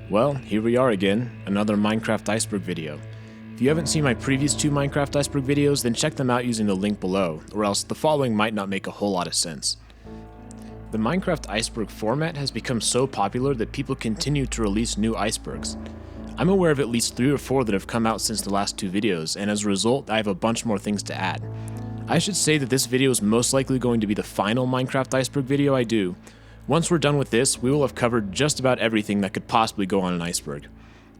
Well, here we are again, another Minecraft Iceberg video. If you haven't seen my previous two Minecraft Iceberg videos, then check them out using the link below, or else the following might not make a whole lot of sense. The Minecraft Iceberg format has become so popular that people continue to release new icebergs. I'm aware of at least 3 or 4 that have come out since the last 2 videos, and as a result, I have a bunch more things to add. I should say that this video is most likely going to be the final Minecraft Iceberg video I do. Once we're done with this, we will have covered just about everything that could possibly go on an iceberg.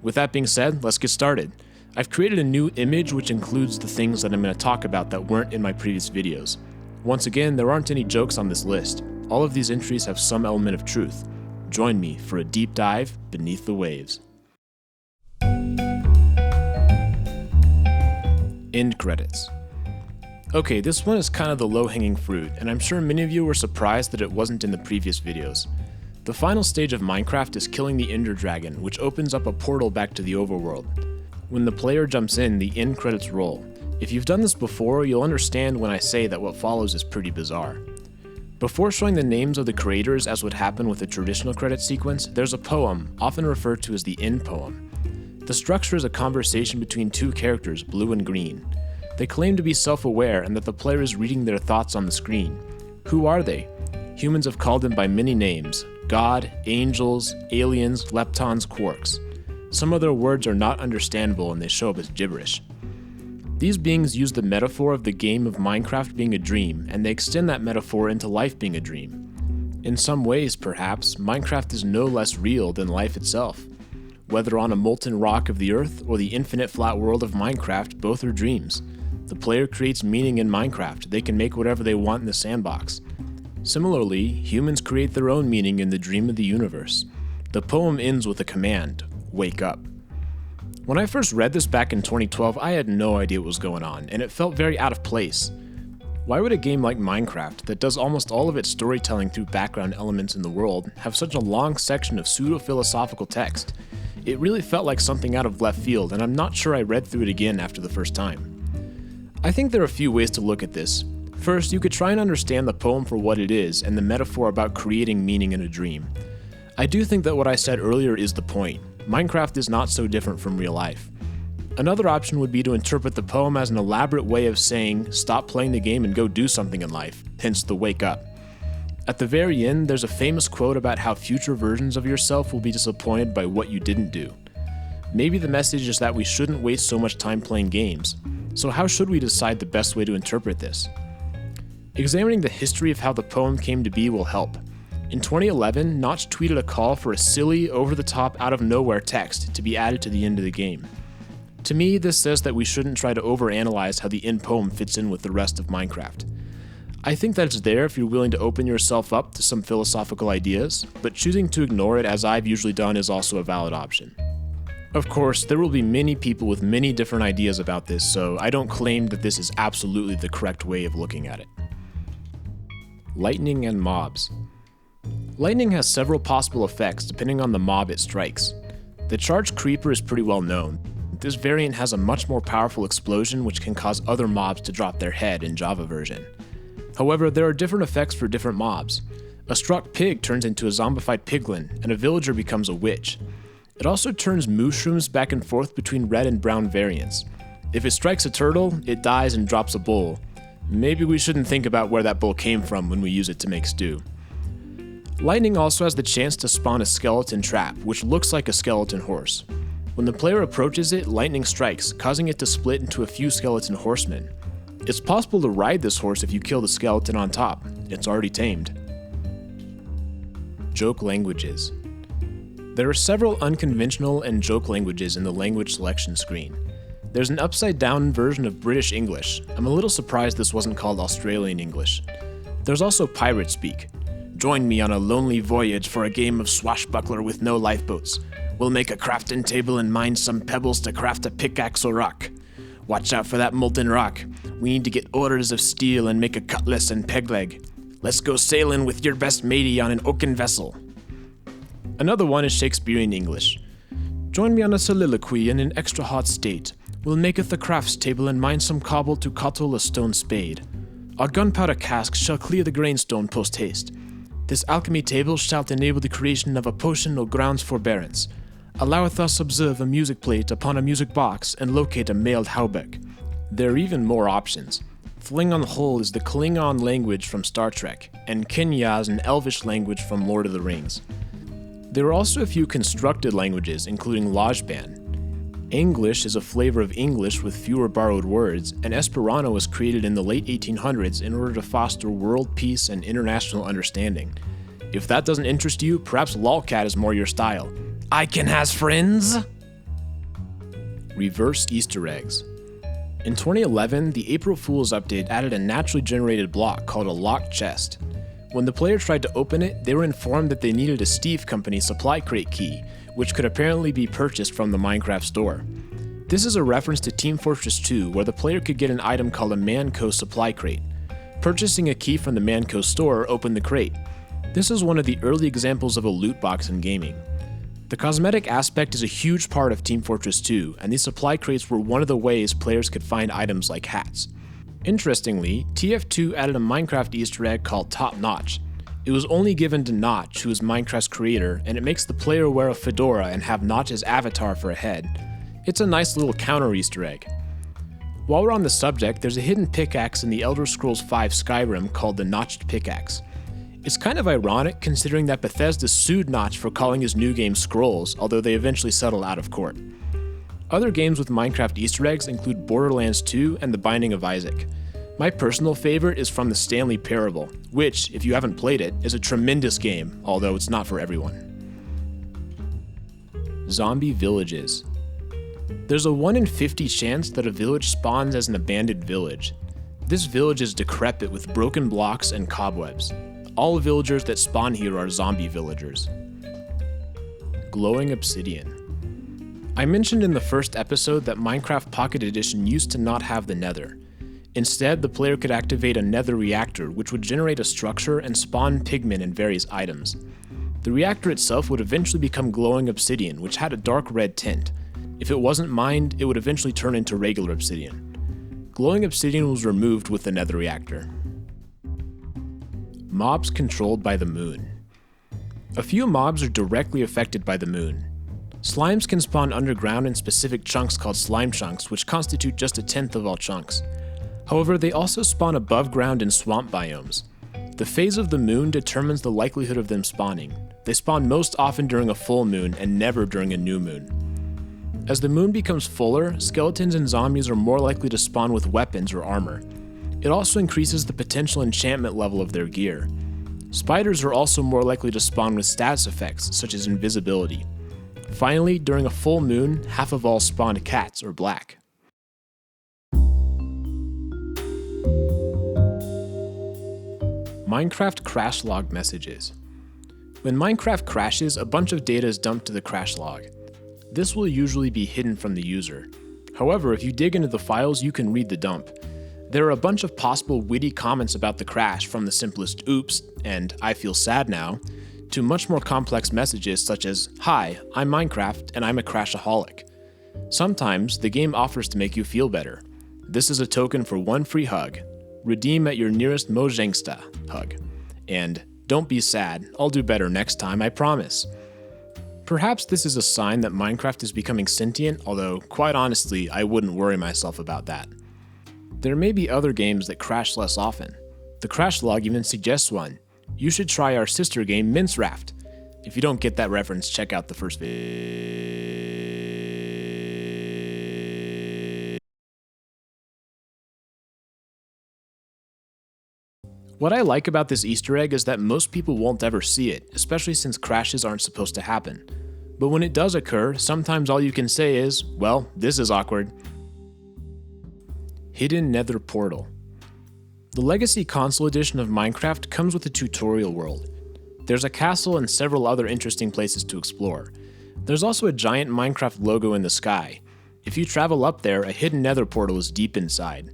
With that being said, let's get started. I've created a new image which includes the things that I'm going to talk about that weren't in my previous videos. Once again, there aren't any jokes on this list. All of these entries have some element of truth. Join me for a deep dive beneath the waves. End credits. Okay, this one is kind of the low-hanging fruit, and I'm sure many of you were surprised that it wasn't in the previous videos. The final stage of Minecraft is killing the Ender Dragon, which opens up a portal back to the overworld. When the player jumps in, the end credits roll. If you've done this before, you'll understand when I say that what follows is pretty bizarre. Before showing the names of the creators as would happen with a traditional credit sequence, there's a poem, often referred to as the end poem. The structure is a conversation between 2 characters, Blue and Green. They claim to be self-aware and that the player is reading their thoughts on the screen. Who are they? Humans have called them by many names: God, angels, aliens, leptons, quarks. Some of their words are not understandable and they show up as gibberish. These beings use the metaphor of the game of Minecraft being a dream, and they extend that metaphor into life being a dream. In some ways, perhaps, Minecraft is no less real than life itself. Whether on a molten rock of the earth or the infinite flat world of Minecraft, both are dreams. The player creates meaning in Minecraft. They can make whatever they want in the sandbox. Similarly, humans create their own meaning in the dream of the universe. The poem ends with a command: wake up. When I first read this back in 2012, I had no idea what was going on, and it felt very out of place. Why would a game like Minecraft, that does almost all of its storytelling through background elements in the world, have such a long section of pseudo-philosophical text? It really felt like something out of left field, and I'm not sure I read through it again after the first time. I think there are a few ways to look at this. First, you could try and understand the poem for what it is and the metaphor about creating meaning in a dream. I do think that what I said earlier is the point. Minecraft is not so different from real life. Another option would be to interpret the poem as an elaborate way of saying, stop playing the game and go do something in life, hence the wake up. At the very end, there's a famous quote about how future versions of yourself will be disappointed by what you didn't do. Maybe the message is that we shouldn't waste so much time playing games. So how should we decide the best way to interpret this? Examining the history of how the poem came to be will help. In 2011, Notch tweeted a call for a silly, over-the-top, out-of-nowhere text to be added to the end of the game. To me, this says that we shouldn't try to overanalyze how the end poem fits in with the rest of Minecraft. I think that it's there if you're willing to open yourself up to some philosophical ideas, but choosing to ignore it as I've usually done is also a valid option. Of course, there will be many people with many different ideas about this, so I don't claim that this is absolutely the correct way of looking at it. Lightning and mobs. Lightning has several possible effects depending on the mob it strikes. The charged creeper is pretty well known. This variant has a much more powerful explosion which can cause other mobs to drop their head in Java version. However, there are different effects for different mobs. A struck pig turns into a zombified piglin, and a villager becomes a witch. It also turns mushrooms back and forth between red and brown variants. If it strikes a turtle, it dies and drops a bull. Maybe we shouldn't think about where that bull came from when we use it to make stew. Lightning also has the chance to spawn a skeleton trap, which looks like a skeleton horse. When the player approaches it, lightning strikes, causing it to split into a few skeleton horsemen. It's possible to ride this horse if you kill the skeleton on top. It's already tamed. Joke languages. There are several unconventional and joke languages in the language selection screen. There's an upside-down version of British English. I'm a little surprised this wasn't called Australian English. There's also pirate speak. Join me on a lonely voyage for a game of swashbuckler with no lifeboats. We'll make a crafting table and mine some pebbles to craft a pickaxe or rock. Watch out for that molten rock. We need to get ores of steel and make a cutlass and peg leg. Let's go sailing with your best matey on an oaken vessel. Another one is Shakespearean English. Join me on a soliloquy in an extra hot state. We'll maketh a crafts table and mine some cobble to cottle a stone spade. Our gunpowder cask shall clear the grainstone post haste. This alchemy table shall enable the creation of a potion or grounds forbearance. alloweth us observe a music plate upon a music box and locate a mailed Haubeck. There are even more options. Fling on Hull is the Klingon language from Star Trek, and Kenya is an Elvish language from Lord of the Rings. There are also a few constructed languages, including Lojban. English is a flavor of English with fewer borrowed words, and Esperanto was created in the late 1800s in order to foster world peace and international understanding. If that doesn't interest you, perhaps lolcat is more your style. I can has friends! Reverse Easter eggs. In 2011, the April Fool's update added a naturally generated block called a locked chest. When the player tried to open it, they were informed that they needed a Steve Company supply crate key, which could apparently be purchased from the Minecraft store. This is a reference to Team Fortress 2, where the player could get an item called a Manco supply crate. Purchasing a key from the Manco store opened the crate. This is one of the early examples of a loot box in gaming. The cosmetic aspect is a huge part of Team Fortress 2, and these supply crates were one of the ways players could find items like hats. Interestingly, TF2 added a Minecraft Easter egg called Top Notch. It was only given to Notch, who is Minecraft's creator, and it makes the player wear a fedora and have Notch's avatar for a head. It's a nice little counter Easter egg. While we're on the subject, there's a hidden pickaxe in the Elder Scrolls V Skyrim called the Notched Pickaxe. It's kind of ironic considering that Bethesda sued Notch for calling his new game Scrolls, although they eventually settled out of court. Other games with Minecraft Easter eggs include Borderlands 2 and The Binding of Isaac. My personal favorite is from the Stanley Parable, which, if you haven't played it, is a tremendous game, although it's not for everyone. Zombie villages. There's a 1 in 50 chance that a village spawns as an abandoned village. This village is decrepit with broken blocks and cobwebs. All villagers that spawn here are zombie villagers. Glowing obsidian. I mentioned in the first episode that Minecraft Pocket Edition used to not have the nether. Instead, the player could activate a nether reactor, which would generate a structure and spawn pigmen and various items. The reactor itself would eventually become glowing obsidian, which had a dark red tint. If it wasn't mined, it would eventually turn into regular obsidian. Glowing obsidian was removed with the nether reactor. Mobs controlled by the moon. A few mobs are directly affected by the moon. Slimes can spawn underground in specific chunks called slime chunks, which constitute just a tenth of all chunks. However, they also spawn above ground in swamp biomes. The phase of the moon determines the likelihood of them spawning. They spawn most often during a full moon and never during a new moon. As the moon becomes fuller, skeletons and zombies are more likely to spawn with weapons or armor. It also increases the potential enchantment level of their gear. Spiders are also more likely to spawn with status effects, such as invisibility. Finally, during a full moon, half of all spawned cats or black. Minecraft crash log messages. When Minecraft crashes, a bunch of data is dumped to the crash log. This will usually be hidden from the user. However, if you dig into the files, you can read the dump. There are a bunch of possible witty comments about the crash, from the simplest "oops" and "I feel sad now," to much more complex messages such as, "Hi, I'm Minecraft and I'm a crashaholic." Sometimes, the game offers to make you feel better. This is a token for 1 free hug. Redeem at your nearest Mojangsta hug. And don't be sad, I'll do better next time, I promise. Perhaps this is a sign that Minecraft is becoming sentient, although, quite honestly, I wouldn't worry myself about that. There may be other games that crash less often. The crash log even suggests one. You should try our sister game, Mince Raft. If you don't get that reference, check out the first video. What I like about this Easter egg is that most people won't ever see it, especially since crashes aren't supposed to happen. But when it does occur, sometimes all you can say is, well, this is awkward. Hidden Nether Portal. The Legacy Console Edition of Minecraft comes with a tutorial world. There's a castle and several other interesting places to explore. There's also a giant Minecraft logo in the sky. If you travel up there, a hidden nether portal is deep inside.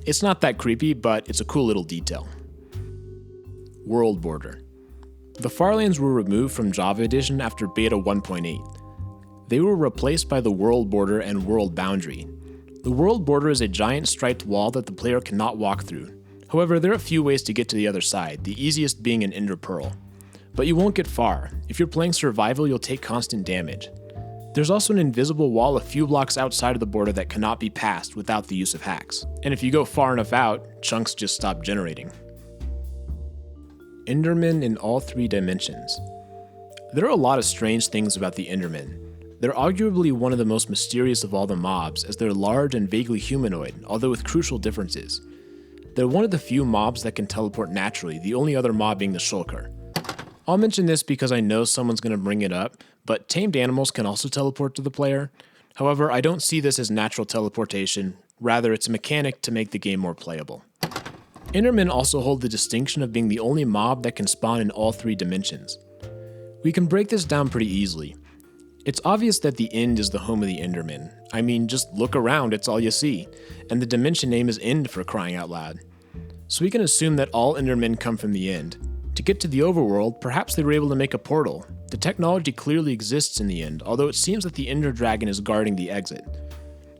It's not that creepy, but it's a cool little detail. World Border. The Farlands were removed from Java Edition after Beta 1.8. They were replaced by the World Border and World Boundary. The World Border is a giant striped wall that the player cannot walk through. However, there are a few ways to get to the other side, the easiest being an Ender Pearl. But you won't get far. If you're playing survival, you'll take constant damage. There's also an invisible wall a few blocks outside of the border that cannot be passed without the use of hacks. And if you go far enough out, chunks just stop generating. Endermen in all 3 dimensions. There are a lot of strange things about the Endermen. They're arguably one of the most mysterious of all the mobs, as they're large and vaguely humanoid, although with crucial differences. They're one of the few mobs that can teleport naturally, the only other mob being the shulker. I'll mention this because I know someone's going to bring it up, but tamed animals can also teleport to the player. However, I don't see this as natural teleportation, rather it's a mechanic to make the game more playable. Endermen also hold the distinction of being the only mob that can spawn in all 3 dimensions. We can break this down pretty easily. It's obvious that the End is the home of the Enderman. I mean, just look around, it's all you see. And the dimension name is End for crying out loud. So we can assume that all Endermen come from the End. To get to the overworld, perhaps they were able to make a portal. The technology clearly exists in the End, although it seems that the Ender Dragon is guarding the exit.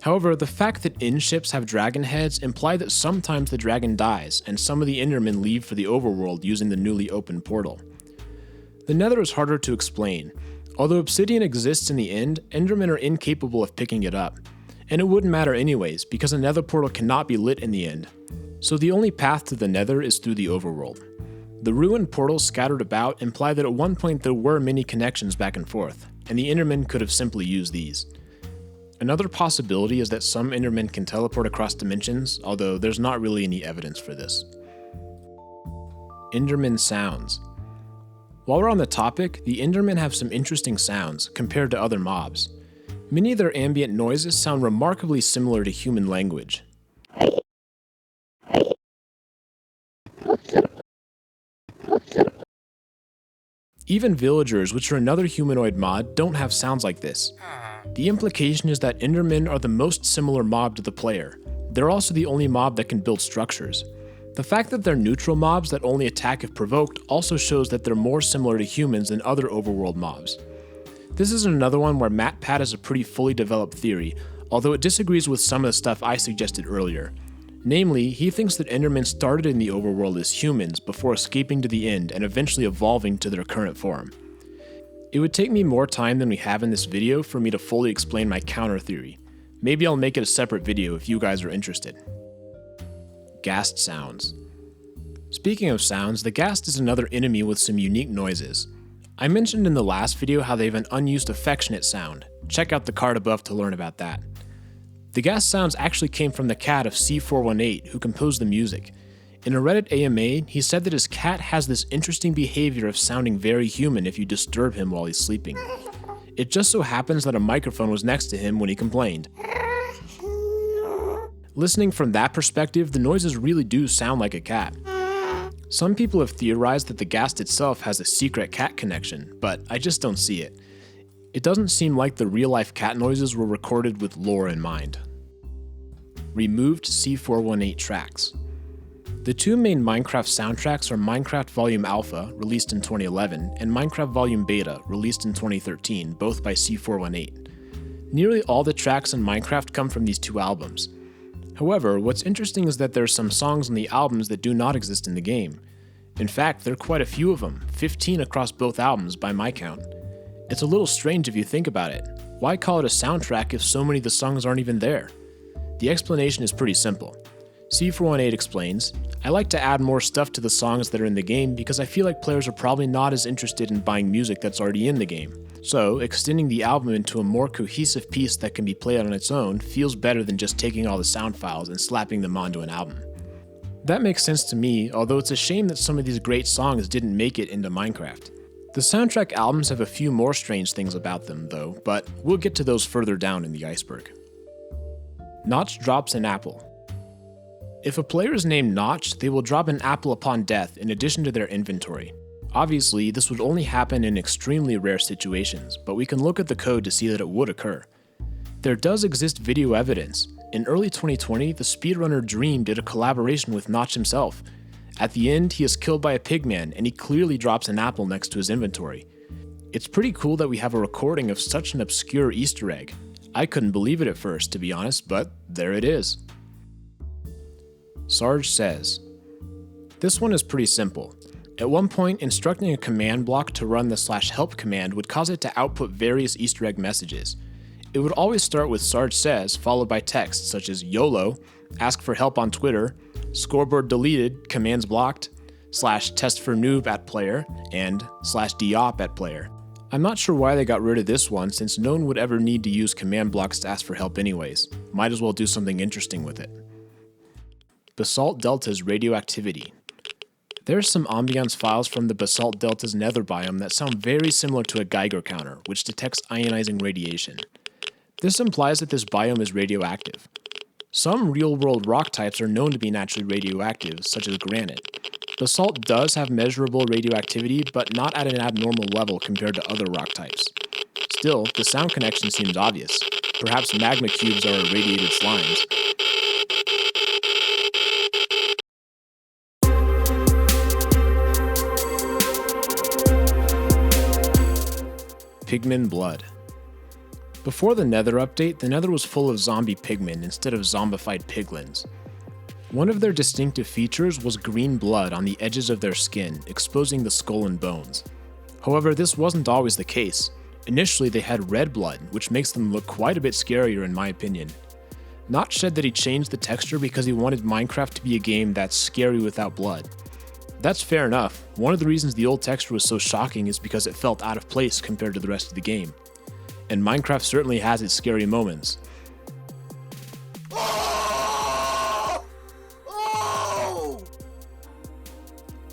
However, the fact that End ships have dragon heads imply that sometimes the dragon dies, and some of the Endermen leave for the overworld using the newly opened portal. The Nether is harder to explain. Although obsidian exists in the End, Endermen are incapable of picking it up. And it wouldn't matter anyways, because a Nether portal cannot be lit in the End. So the only path to the Nether is through the overworld. The ruined portals scattered about imply that at one point there were many connections back and forth, and the Endermen could have simply used these. Another possibility is that some Endermen can teleport across dimensions, although there's not really any evidence for this. Enderman sounds. While we're on the topic, the Endermen have some interesting sounds compared to other mobs. Many of their ambient noises sound remarkably similar to human language. Even villagers, which are another humanoid mod, don't have sounds like this. The implication is that Endermen are the most similar mob to the player. They're also the only mob that can build structures. The fact that they're neutral mobs that only attack if provoked also shows that they're more similar to humans than other overworld mobs. This is another one where MatPat has a pretty fully developed theory, although it disagrees with some of the stuff I suggested earlier. Namely, he thinks that Endermen started in the overworld as humans before escaping to the End and eventually evolving to their current form. It would take me more time than we have in this video for me to fully explain my counter theory. Maybe I'll make it a separate video if you guys are interested. Ghast sounds. Speaking of sounds, the Ghast is another enemy with some unique noises. I mentioned in the last video how they have an unused affectionate sound. Check out the card above to learn about that. The Ghast sounds actually came from the cat of C418, who composed the music. In a Reddit AMA, he said that his cat has this interesting behavior of sounding very human if you disturb him while he's sleeping. It just so happens that a microphone was next to him when he complained. Listening from that perspective, the noises really do sound like a cat. Some people have theorized that the Ghast itself has a secret cat connection, but I just don't see it. It doesn't seem like the real-life cat noises were recorded with lore in mind. Removed C418 tracks. The 2 main Minecraft soundtracks are Minecraft Volume Alpha, released in 2011, and Minecraft Volume Beta, released in 2013, both by C418. Nearly all the tracks in Minecraft come from these 2 albums. However, what's interesting is that there are some songs on the albums that do not exist in the game. In fact, there are quite a few of them, 15 across both albums by my count. It's a little strange if you think about it. Why call it a soundtrack if so many of the songs aren't even there? The explanation is pretty simple. C418 explains, I like to add more stuff to the songs that are in the game because I feel like players are probably not as interested in buying music that's already in the game. So, extending the album into a more cohesive piece that can be played on its own feels better than just taking all the sound files and slapping them onto an album. That makes sense to me, although it's a shame that some of these great songs didn't make it into Minecraft. The soundtrack albums have a few more strange things about them, though, but we'll get to those further down in the Iceberg. Notch drops an apple. If a player is named Notch, they will drop an apple upon death in addition to their inventory. Obviously, this would only happen in extremely rare situations, but we can look at the code to see that it would occur. There does exist video evidence. In early 2020, the speedrunner Dream did a collaboration with Notch himself. At the end, he is killed by a pigman, and he clearly drops an apple next to his inventory. It's pretty cool that we have a recording of such an obscure Easter egg. I couldn't believe it at first, to be honest, but there it is. Sarge says, this one is pretty simple. At one point, instructing a command block to run the /help command would cause it to output various Easter egg messages. It would always start with Sarge says, followed by text such as YOLO, ask for help on Twitter, scoreboard deleted, commands blocked, /test for noob at player, and /deop at player. I'm not sure why they got rid of this one since no one would ever need to use command blocks to ask for help anyways. Might as well do something interesting with it. Basalt Delta's radioactivity. There are some ambiance files from the Basalt Delta's nether biome that sound very similar to a Geiger counter, which detects ionizing radiation. This implies that this biome is radioactive. Some real-world rock types are known to be naturally radioactive, such as granite. Basalt does have measurable radioactivity, but not at an abnormal level compared to other rock types. Still, the sound connection seems obvious. Perhaps magma cubes are irradiated slimes. Pigman blood. Before the Nether update, the Nether was full of zombie pigmen instead of zombified piglins. One of their distinctive features was green blood on the edges of their skin, exposing the skull and bones. However, this wasn't always the case. Initially, they had red blood, which makes them look quite a bit scarier in my opinion. Notch said that he changed the texture because he wanted Minecraft to be a game that's scary without blood. That's fair enough. One of the reasons the old texture was so shocking is because it felt out of place compared to the rest of the game. And Minecraft certainly has its scary moments.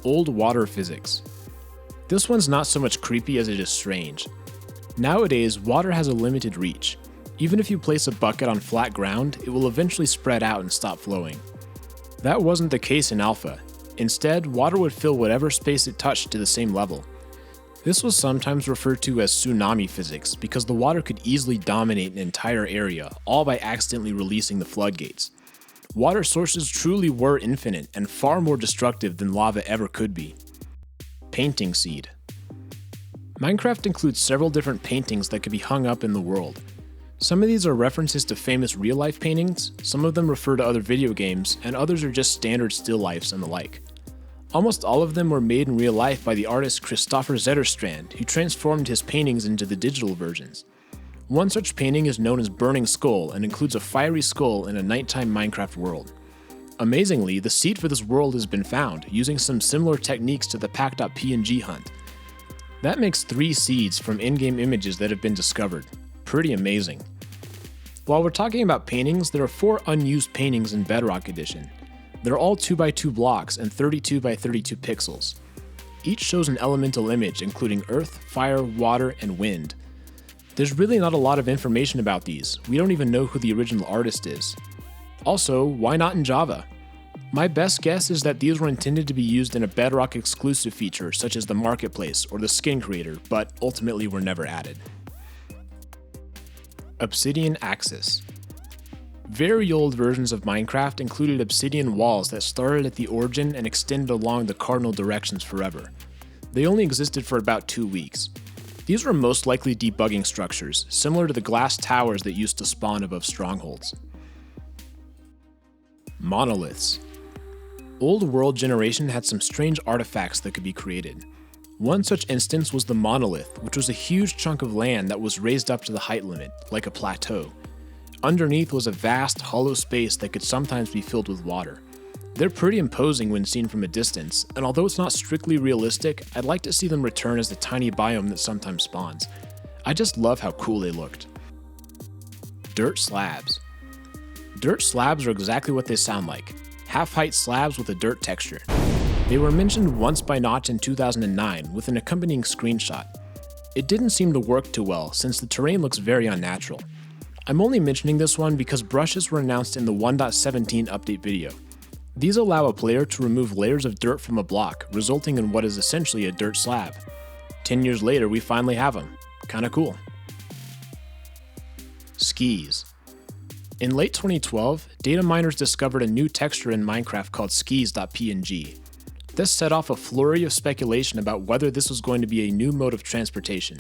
Old water physics. This one's not so much creepy as it is strange. Nowadays, water has a limited reach. Even if you place a bucket on flat ground, it will eventually spread out and stop flowing. That wasn't the case in Alpha. Instead, water would fill whatever space it touched to the same level. This was sometimes referred to as tsunami physics because the water could easily dominate an entire area, all by accidentally releasing the floodgates. Water sources truly were infinite and far more destructive than lava ever could be. Painting seed. Minecraft includes several different paintings that could be hung up in the world. Some of these are references to famous real-life paintings, some of them refer to other video games, and others are just standard still lifes and the like. Almost all of them were made in real life by the artist Christopher Zetterstrand, who transformed his paintings into the digital versions. One such painting is known as Burning Skull and includes a fiery skull in a nighttime Minecraft world. Amazingly, the seed for this world has been found, using some similar techniques to the pack.png hunt. That makes 3 seeds from in-game images that have been discovered. Pretty amazing. While we're talking about paintings, there are 4 unused paintings in Bedrock Edition. They're all 2x2 blocks and 32x32 pixels. Each shows an elemental image including earth, fire, water, and wind. There's really not a lot of information about these. We don't even know who the original artist is. Also, why not in Java? My best guess is that these were intended to be used in a Bedrock exclusive feature such as the Marketplace or the Skin Creator, but ultimately were never added. Obsidian Axis. Very old versions of Minecraft included obsidian walls that started at the origin and extended along the cardinal directions forever. They only existed for about 2 weeks. These were most likely debugging structures, similar to the glass towers that used to spawn above strongholds. Monoliths. Old World Generation had some strange artifacts that could be created. One such instance was the monolith, which was a huge chunk of land that was raised up to the height limit, like a plateau. Underneath was a vast, hollow space that could sometimes be filled with water. They're pretty imposing when seen from a distance, and although it's not strictly realistic, I'd like to see them return as the tiny biome that sometimes spawns. I just love how cool they looked. Dirt slabs. Dirt slabs are exactly what they sound like. Half-height slabs with a dirt texture. They were mentioned once by Notch in 2009 with an accompanying screenshot. It didn't seem to work too well since the terrain looks very unnatural. I'm only mentioning this one because brushes were announced in the 1.17 update video. These allow a player to remove layers of dirt from a block, resulting in what is essentially a dirt slab. 10 years later, we finally have them. Kinda cool. Skis. In late 2012, data miners discovered a new texture in Minecraft called skis.png. This set off a flurry of speculation about whether this was going to be a new mode of transportation.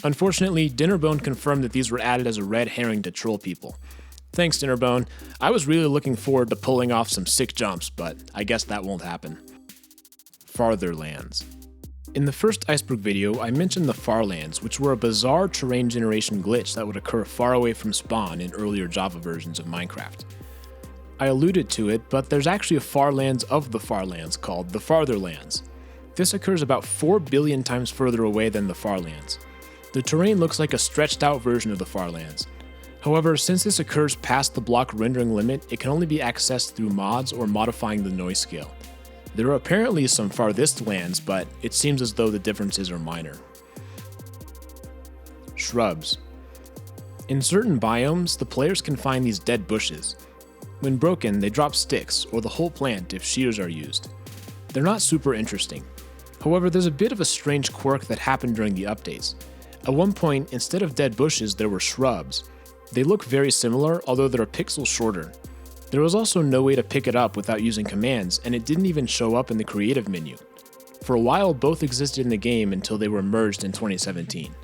Unfortunately, Dinnerbone confirmed that these were added as a red herring to troll people. Thanks, Dinnerbone. I was really looking forward to pulling off some sick jumps, but I guess that won't happen. Farther lands. In the first Iceberg video, I mentioned the far lands, which were a bizarre terrain generation glitch that would occur far away from spawn in earlier Java versions of Minecraft. I alluded to it, but there's actually a far lands of the far lands called the Farther lands. This occurs about 4 billion times further away than the far lands. The terrain looks like a stretched out version of the far lands. However, since this occurs past the block rendering limit, it can only be accessed through mods or modifying the noise scale. There are apparently some farthest lands, but it seems as though the differences are minor. Shrubs. In certain biomes, the players can find these dead bushes. When broken, they drop sticks, or the whole plant if shears are used. They're not super interesting. However, there's a bit of a strange quirk that happened during the updates. At one point, instead of dead bushes, there were shrubs. They look very similar, although they're a pixel shorter. There was also no way to pick it up without using commands, and it didn't even show up in the creative menu. For a while, both existed in the game until they were merged in 2017.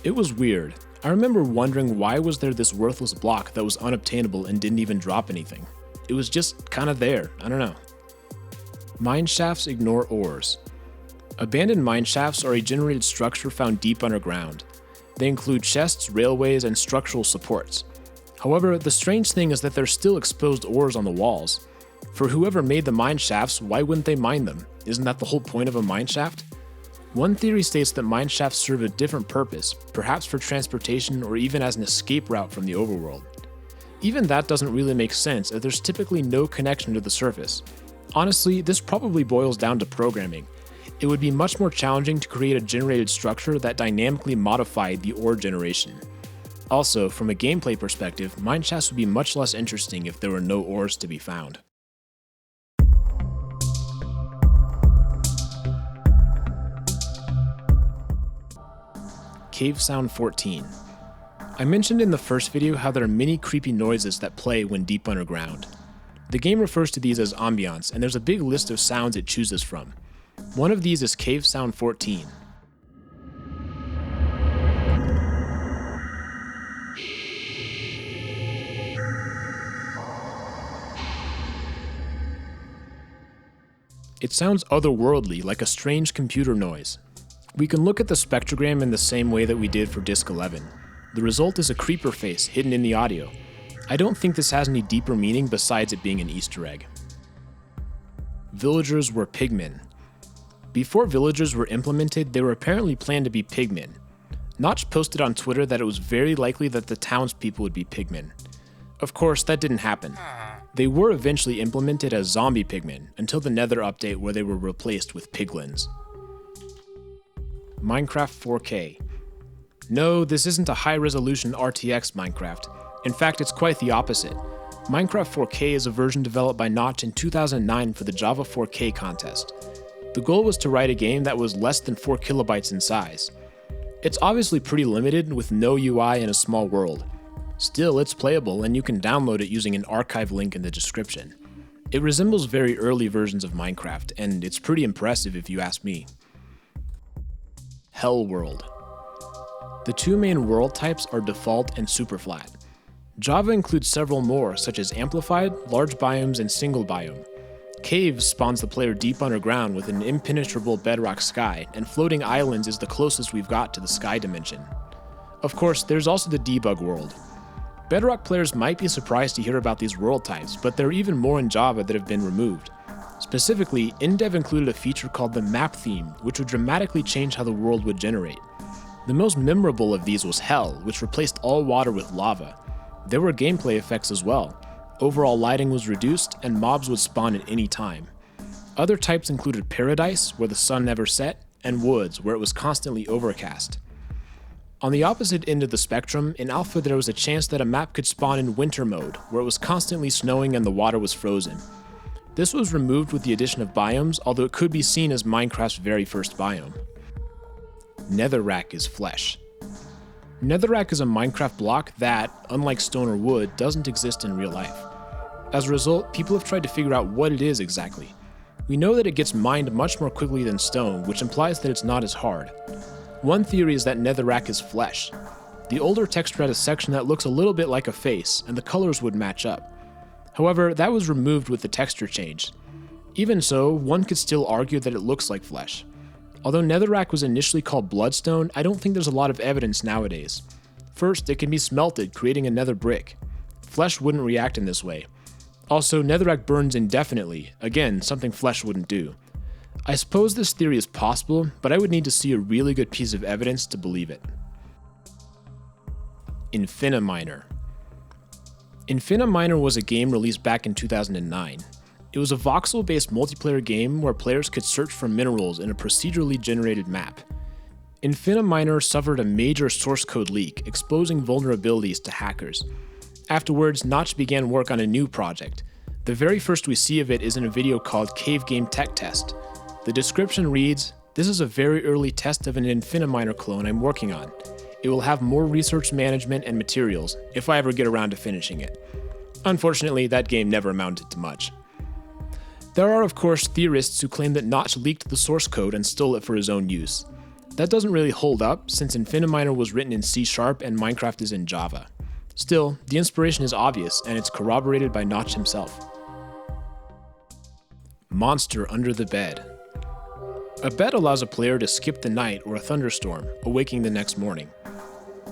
It was weird. I remember wondering why was there this worthless block that was unobtainable and didn't even drop anything. It was just kinda there, I don't know. Mine shafts ignore ores. Abandoned mine shafts are a generated structure found deep underground. They include chests, railways, and structural supports. However, the strange thing is that there's still exposed ores on the walls. For whoever made the mine shafts, why wouldn't they mine them? Isn't that the whole point of a mine shaft? One theory states that mine shafts serve a different purpose, perhaps for transportation or even as an escape route from the overworld. Even that doesn't really make sense, as there's typically no connection to the surface. Honestly, this probably boils down to programming. It would be much more challenging to create a generated structure that dynamically modified the ore generation. Also, from a gameplay perspective, mine shafts would be much less interesting if there were no ores to be found. Cave Sound 14. I mentioned in the first video how there are many creepy noises that play when deep underground. The game refers to these as ambiance, and there's a big list of sounds it chooses from. One of these is Cave Sound 14. It sounds otherworldly, like a strange computer noise. We can look at the spectrogram in the same way that we did for Disc 11. The result is a creeper face hidden in the audio. I don't think this has any deeper meaning besides it being an Easter egg. Villagers were pigmen. Before villagers were implemented, they were apparently planned to be pigmen. Notch posted on Twitter that it was very likely that the townspeople would be pigmen. Of course, that didn't happen. They were eventually implemented as zombie pigmen, until the Nether update where they were replaced with piglins. Minecraft 4K. No, this isn't a high-resolution RTX Minecraft. In fact, it's quite the opposite. Minecraft 4K is a version developed by Notch in 2009 for the Java 4K contest. The goal was to write a game that was less than 4 kilobytes in size. It's obviously pretty limited with no UI and a small world. Still, it's playable and you can download it using an archive link in the description. It resembles very early versions of Minecraft, and it's pretty impressive if you ask me. Hell World. The two main world types are default and superflat. Java includes several more, such as amplified, large biomes, and single biome. Caves spawns the player deep underground with an impenetrable bedrock sky, and floating islands is the closest we've got to the sky dimension. Of course, there's also the debug world. Bedrock players might be surprised to hear about these world types, but there are even more in Java that have been removed. Specifically, InDev included a feature called the map theme, which would dramatically change how the world would generate. The most memorable of these was Hell, which replaced all water with lava. There were gameplay effects as well. Overall lighting was reduced, and mobs would spawn at any time. Other types included Paradise, where the sun never set, and Woods, where it was constantly overcast. On the opposite end of the spectrum, in Alpha there was a chance that a map could spawn in Winter mode, where it was constantly snowing and the water was frozen. This was removed with the addition of biomes, although it could be seen as Minecraft's very first biome. Netherrack is flesh. Netherrack is a Minecraft block that, unlike stone or wood, doesn't exist in real life. As a result, people have tried to figure out what it is exactly. We know that it gets mined much more quickly than stone, which implies that it's not as hard. One theory is that Netherrack is flesh. The older texture had a section that looks a little bit like a face, and the colors would match up. However, that was removed with the texture change. Even so, one could still argue that it looks like flesh. Although netherrack was initially called bloodstone, I don't think there's a lot of evidence nowadays. First, it can be smelted, creating a nether brick. Flesh wouldn't react in this way. Also, netherrack burns indefinitely, again, something flesh wouldn't do. I suppose this theory is possible, but I would need to see a really good piece of evidence to believe it. Infiniminer. Infiniminer was a game released back in 2009. It was a voxel-based multiplayer game where players could search for minerals in a procedurally generated map. Infiniminer suffered a major source code leak, exposing vulnerabilities to hackers. Afterwards, Notch began work on a new project. The very first we see of it is in a video called Cave Game Tech Test. The description reads, "This is a very early test of an Infiniminer clone I'm working on. It will have more research management and materials, if I ever get around to finishing it." Unfortunately, that game never amounted to much. There are of course theorists who claim that Notch leaked the source code and stole it for his own use. That doesn't really hold up, since Infiniminer was written in C# and Minecraft is in Java. Still, the inspiration is obvious, and it's corroborated by Notch himself. Monster under the bed. A bed allows a player to skip the night or a thunderstorm, awaking the next morning.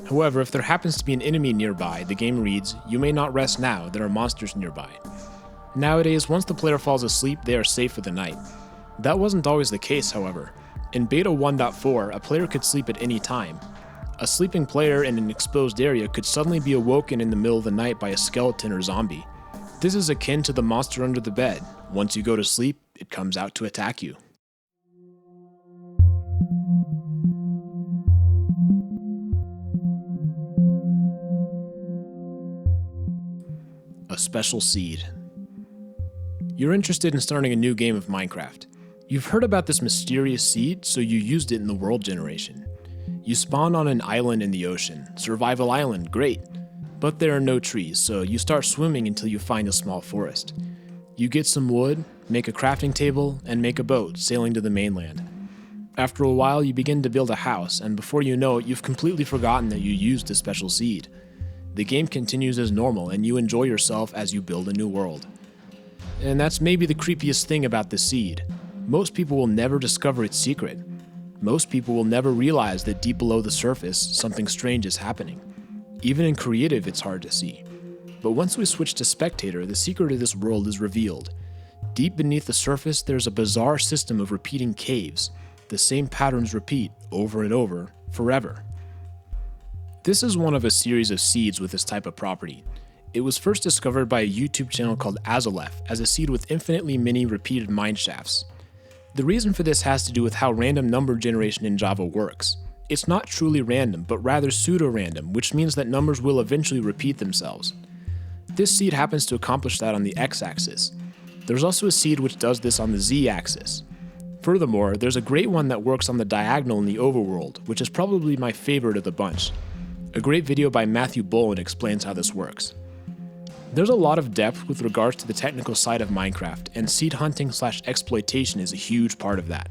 However, if there happens to be an enemy nearby, the game reads, "You may not rest now, there are monsters nearby." Nowadays, once the player falls asleep, they are safe for the night. That wasn't always the case, however. In Beta 1.4, a player could sleep at any time. A sleeping player in an exposed area could suddenly be awoken in the middle of the night by a skeleton or zombie. This is akin to the monster under the bed. Once you go to sleep, it comes out to attack you. A special seed. You're interested in starting a new game of Minecraft. You've heard about this mysterious seed, so you used it in the world generation. You spawn on an island in the ocean. Survival island, great. But there are no trees, so you start swimming until you find a small forest. You get some wood, make a crafting table, and make a boat, sailing to the mainland. After a while, you begin to build a house, and before you know it, you've completely forgotten that you used a special seed. The game continues as normal, and you enjoy yourself as you build a new world. And that's maybe the creepiest thing about the seed. Most people will never discover its secret. Most people will never realize that deep below the surface, something strange is happening. Even in creative, it's hard to see. But once we switch to spectator, the secret of this world is revealed. Deep beneath the surface, there's a bizarre system of repeating caves. The same patterns repeat over and over, forever. This is one of a series of seeds with this type of property. It was first discovered by a YouTube channel called Azalef as a seed with infinitely many repeated mineshafts. The reason for this has to do with how random number generation in Java works. It's not truly random, but rather pseudo-random, which means that numbers will eventually repeat themselves. This seed happens to accomplish that on the x-axis. There's also a seed which does this on the z-axis. Furthermore, there's a great one that works on the diagonal in the overworld, which is probably my favorite of the bunch. A great video by Matthew Boland explains how this works. There's a lot of depth with regards to the technical side of Minecraft, and seed hunting/exploitation is a huge part of that.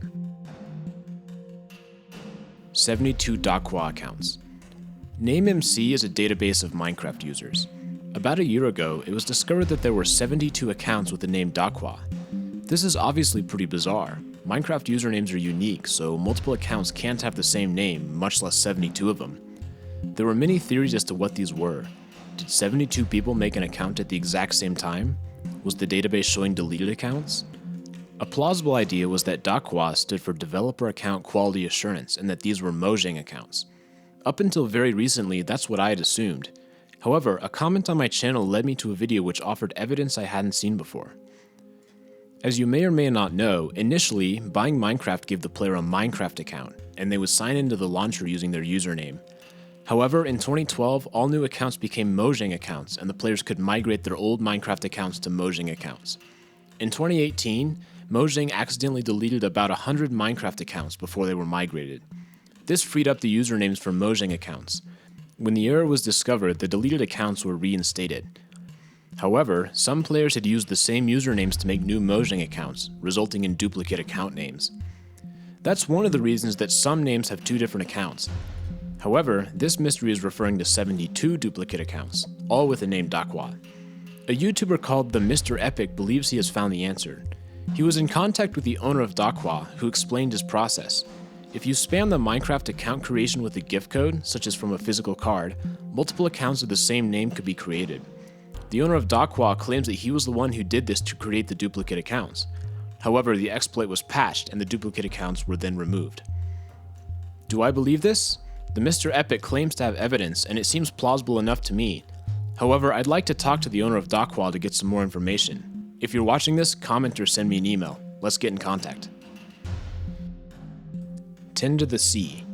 72 Dakwa accounts. NameMC is a database of Minecraft users. About a year ago, it was discovered that there were 72 accounts with the name Dakwa. This is obviously pretty bizarre. Minecraft usernames are unique, so multiple accounts can't have the same name, much less 72 of them. There were many theories as to what these were. Did 72 people make an account at the exact same time? Was the database showing deleted accounts? A plausible idea was that Dakwa stood for Developer Account Quality Assurance and that these were Mojang accounts. Up until very recently, that's what I had assumed. However, a comment on my channel led me to a video which offered evidence I hadn't seen before. As you may or may not know, initially, buying Minecraft gave the player a Minecraft account, and they would sign into the launcher using their username. However, in 2012, all new accounts became Mojang accounts, and the players could migrate their old Minecraft accounts to Mojang accounts. In 2018, Mojang accidentally deleted about 100 Minecraft accounts before they were migrated. This freed up the usernames for Mojang accounts. When the error was discovered, the deleted accounts were reinstated. However, some players had used the same usernames to make new Mojang accounts, resulting in duplicate account names. That's one of the reasons that some names have two different accounts. However, this mystery is referring to 72 duplicate accounts, all with the name Dakwa. A YouTuber called the Mr. Epic believes he has found the answer. He was in contact with the owner of Daqua, who explained his process. If you spam the Minecraft account creation with a gift code, such as from a physical card, multiple accounts of the same name could be created. The owner of Daqua claims that he was the one who did this to create the duplicate accounts. However, the exploit was patched and the duplicate accounts were then removed. Do I believe this? The Mr. Epic claims to have evidence, and it seems plausible enough to me. However, I'd like to talk to the owner of Daqua to get some more information. If you're watching this, comment or send me an email. Let's get in contact. Ten to the Sea.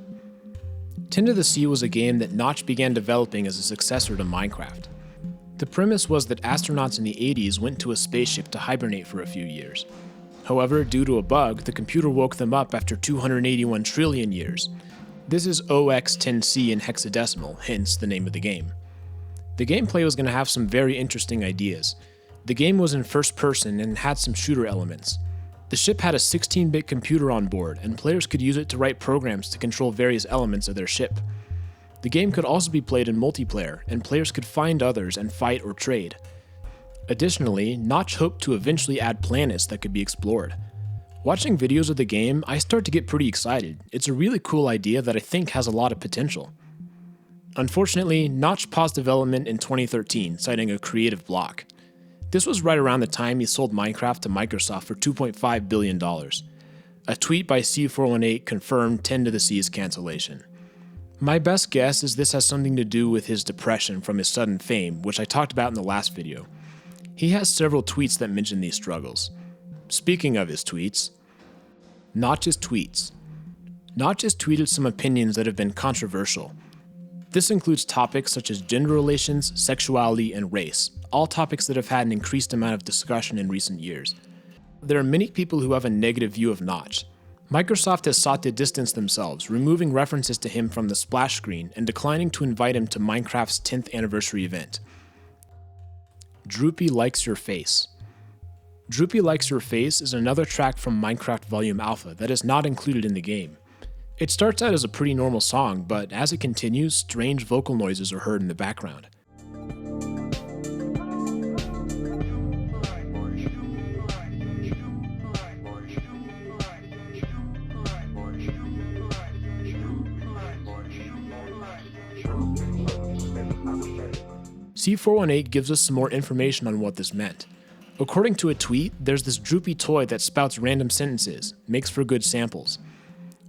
Ten to the Sea was a game that Notch began developing as a successor to Minecraft. The premise was that astronauts in the 80s went to a spaceship to hibernate for a few years. However, due to a bug, the computer woke them up after 281 trillion years. This is OX10C in hexadecimal, hence the name of the game. The gameplay was going to have some very interesting ideas. The game was in first person and had some shooter elements. The ship had a 16-bit computer on board, and players could use it to write programs to control various elements of their ship. The game could also be played in multiplayer, and players could find others and fight or trade. Additionally, Notch hoped to eventually add planets that could be explored. Watching videos of the game, I start to get pretty excited. It's a really cool idea that I think has a lot of potential. Unfortunately, Notch paused development in 2013, citing a creative block. This was right around the time he sold Minecraft to Microsoft for $2.5 billion. A tweet by C418 confirmed 10 to the Sea's cancellation. My best guess is this has something to do with his depression from his sudden fame, which I talked about in the last video. He has several tweets that mention these struggles. Speaking of his tweets, Notch's tweets. Notch has tweeted some opinions that have been controversial. This includes topics such as gender relations, sexuality, and race, all topics that have had an increased amount of discussion in recent years. There are many people who have a negative view of Notch. Microsoft has sought to distance themselves, removing references to him from the splash screen and declining to invite him to Minecraft's 10th anniversary event. Droopy Likes Your Face. Droopy Likes Your Face is another track from Minecraft Volume Alpha that is not included in the game. It starts out as a pretty normal song, but as it continues, strange vocal noises are heard in the background. C418 gives us some more information on what this meant. According to a tweet, there's this droopy toy that spouts random sentences, makes for good samples.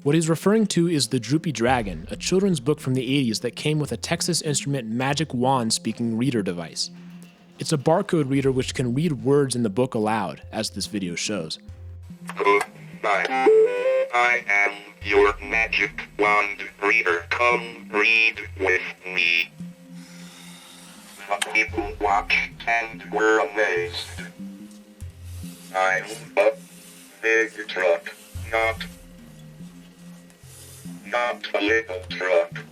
What he's referring to is the Droopy Dragon, a children's book from the 80s that came with a Texas Instrument magic wand speaking reader device. It's a barcode reader which can read words in the book aloud, as this video shows. Goodbye. I am your magic wand reader. Come read with me. The people watched and were amazed. I'm a big truck, not a little truck.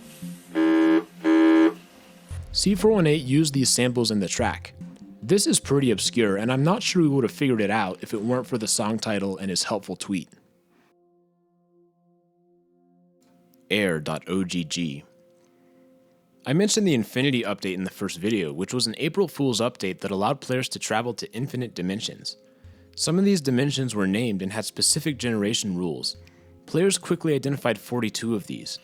C418 used these samples in the track. This is pretty obscure, and I'm not sure we would have figured it out if it weren't for the song title and his helpful tweet. Air.ogg. I mentioned the Infinity update in the first video, which was an April Fool's update that allowed players to travel to infinite dimensions. Some of these dimensions were named and had specific generation rules. Players quickly identified 42 of these.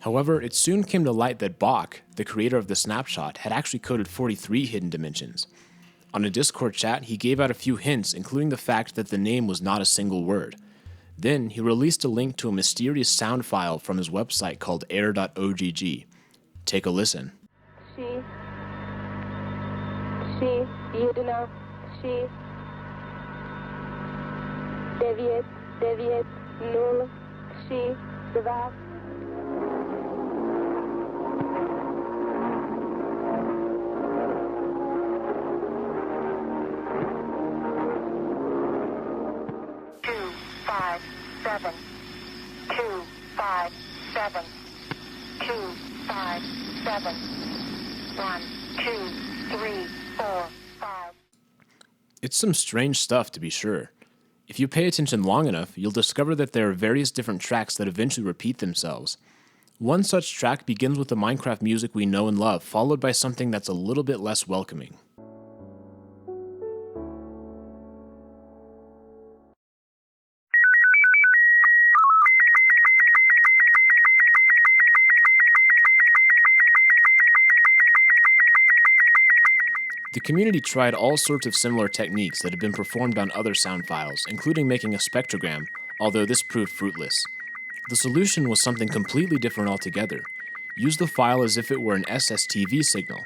However, it soon came to light that Bach, the creator of the snapshot, had actually coded 43 hidden dimensions. On a Discord chat, he gave out a few hints, including the fact that the name was not a single word. Then, he released a link to a mysterious sound file from his website called air.ogg. Take a listen. She, jedyna, she, 9, 0, 3, 2. Seven, 2, 5, 7, 2, 5, 7, 1, 2, 3, 4, 5. It's some strange stuff, to be sure. If you pay attention long enough, you'll discover that there are various different tracks that eventually repeat themselves. One such track begins with the Minecraft music we know and love, followed by something that's a little bit less welcoming. The community tried all sorts of similar techniques that had been performed on other sound files, including making a spectrogram, although this proved fruitless. The solution was something completely different altogether. Use the file as if it were an SSTV signal.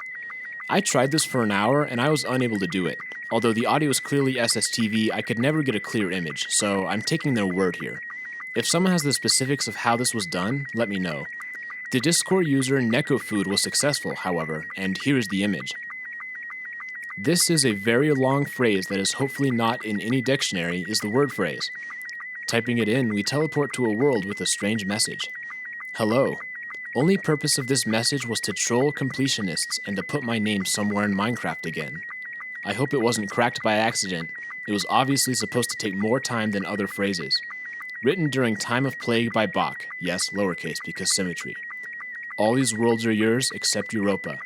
I tried this for an hour and I was unable to do it. Although the audio is clearly SSTV, I could never get a clear image, so I'm taking their word here. If someone has the specifics of how this was done, let me know. The Discord user NekoFood was successful, however, and here is the image. This is a very long phrase that is hopefully not in any dictionary is the word phrase. Typing it in, we teleport to a world with a strange message. Hello. Only purpose of this message was to troll completionists and to put my name somewhere in Minecraft again. I hope it wasn't cracked by accident. It was obviously supposed to take more time than other phrases. Written during Time of Plague by Bach. Yes, lowercase because symmetry. All these worlds are yours except Europa.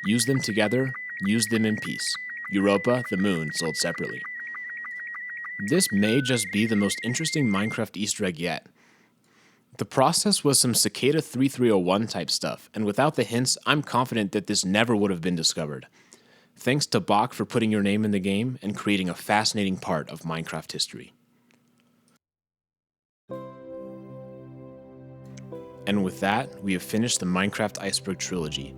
Use them together, use them in peace. Europa, the moon, sold separately. This may just be the most interesting Minecraft Easter egg yet. The process was some Cicada 3301 type stuff, and without the hints, I'm confident that this never would have been discovered. Thanks to Bach for putting your name in the game and creating a fascinating part of Minecraft history. And with that, we have finished the Minecraft Iceberg trilogy.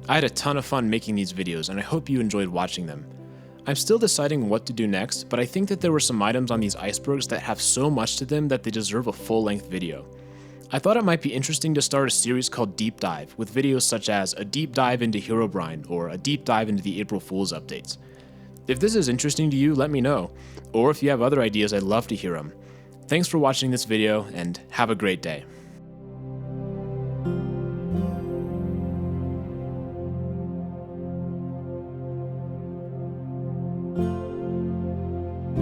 I had a ton of fun making these videos, and I hope you enjoyed watching them. I'm still deciding what to do next, but I think that there were some items on these icebergs that have so much to them that they deserve a full-length video. I thought it might be interesting to start a series called Deep Dive, with videos such as a deep dive into Herobrine or a deep dive into the April Fool's updates. If this is interesting to you, let me know, or if you have other ideas, I'd love to hear them. Thanks for watching this video, and have a great day. You